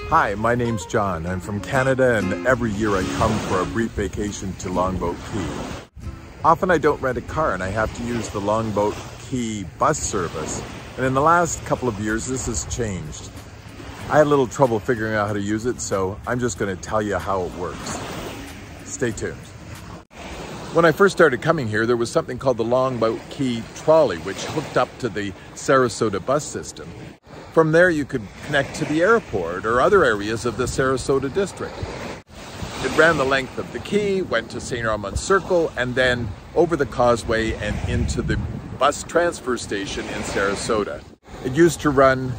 Hi, my name's John. I'm from Canada, and every year I come for a brief vacation to Longboat Key. Often I don't rent a car and I have to use the Longboat Key bus service. And in the last couple of years, this has changed. I had a little trouble figuring out how to use it, so I'm just going to tell you how it works. Stay tuned. When I first started coming here, there was something called the Longboat Key Trolley, which hooked up to the Sarasota bus system. From there, you could connect to the airport or other areas of the Sarasota district. It ran the length of the quay, went to St. Armand Circle, and then over the causeway and into the bus transfer station in Sarasota. It used to run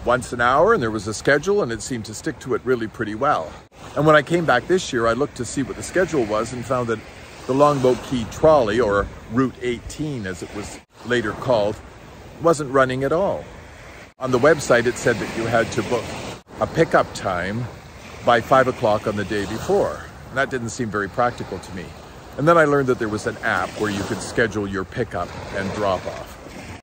once an hour, and there was a schedule, and it seemed to stick to it really pretty well. And when I came back this year, I looked to see what the schedule was and found that the Longboat Key Trolley, or Route 18 as it was later called, wasn't running at all. On the website, it said that you had to book a pickup time by 5 o'clock on the day before. And that didn't seem very practical to me. And then I learned that there was an app where you could schedule your pickup and drop off.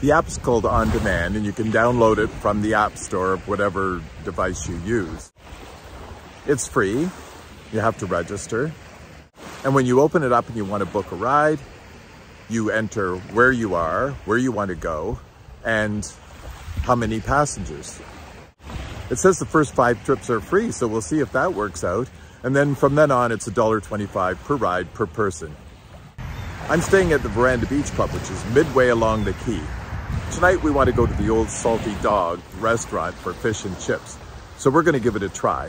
The app's called On Demand, and you can download it from the App Store of whatever device you use. It's free. You have to register. And when you open it up and you want to book a ride, you enter where you are, where you want to go, and how many passengers. It says the first 5 trips are free, so we'll see if that works out. And then from then on, it's $1.25 per ride per person. I'm staying at the Veranda Beach Club, which is midway along the quay. Tonight, we want to go to the Old Salty Dog restaurant for fish and chips. So we're going to give it a try,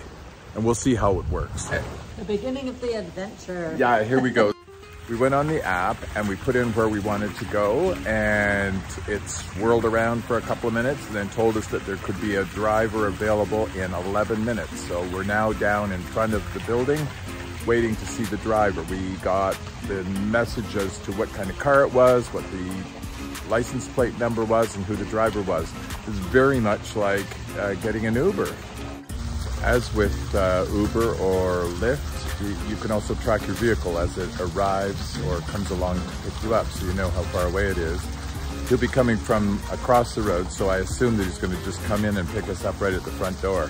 and we'll see how it works. The beginning of the adventure. Yeah, here we go. We went on the app and we put in where we wanted to go, and it swirled around for a couple of minutes and then told us that there could be a driver available in 11 minutes. So we're now down in front of the building waiting to see the driver. We got the message as to what kind of car it was, what the license plate number was, and who the driver was. It's very much like getting an Uber. As with Uber or Lyft, you can also track your vehicle as it arrives or comes along to pick you up, so you know how far away it is. He'll be coming from across the road, so I assume that he's going to just come in and pick us up right at the front door.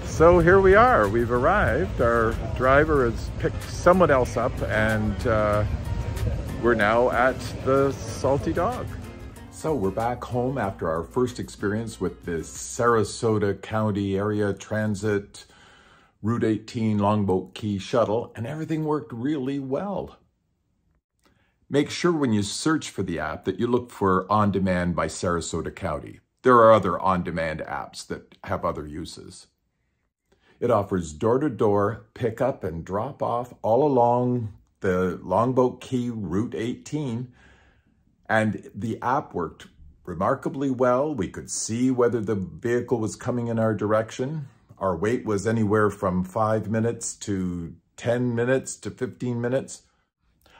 So here we are, we've arrived. Our driver has picked someone else up, and we're now at the Salty Dog. So we're back home after our first experience with the Sarasota County Area Transit Route 18 Longboat Key Shuttle, and everything worked really well. Make sure when you search for the app that you look for On Demand by Sarasota County. There are other on-demand apps that have other uses. It offers door-to-door pickup and drop-off all along the Longboat Key Route 18, and the app worked remarkably well. We could see whether the vehicle was coming in our direction. Our wait was anywhere from 5 minutes to 10 minutes to 15 minutes.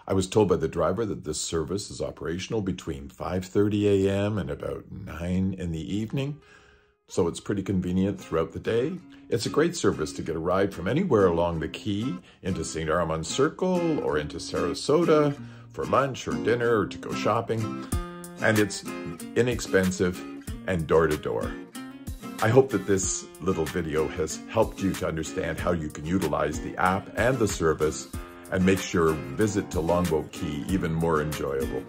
I was told by the driver that this service is operational between 5:30 a.m. and about 9 in the evening. So it's pretty convenient throughout the day. It's a great service to get a ride from anywhere along the quay into St. Armand Circle or into Sarasota for lunch or dinner or to go shopping. And it's inexpensive and door-to-door. I hope that this little video has helped you to understand how you can utilize the app and the service and make your visit to Longboat Key even more enjoyable.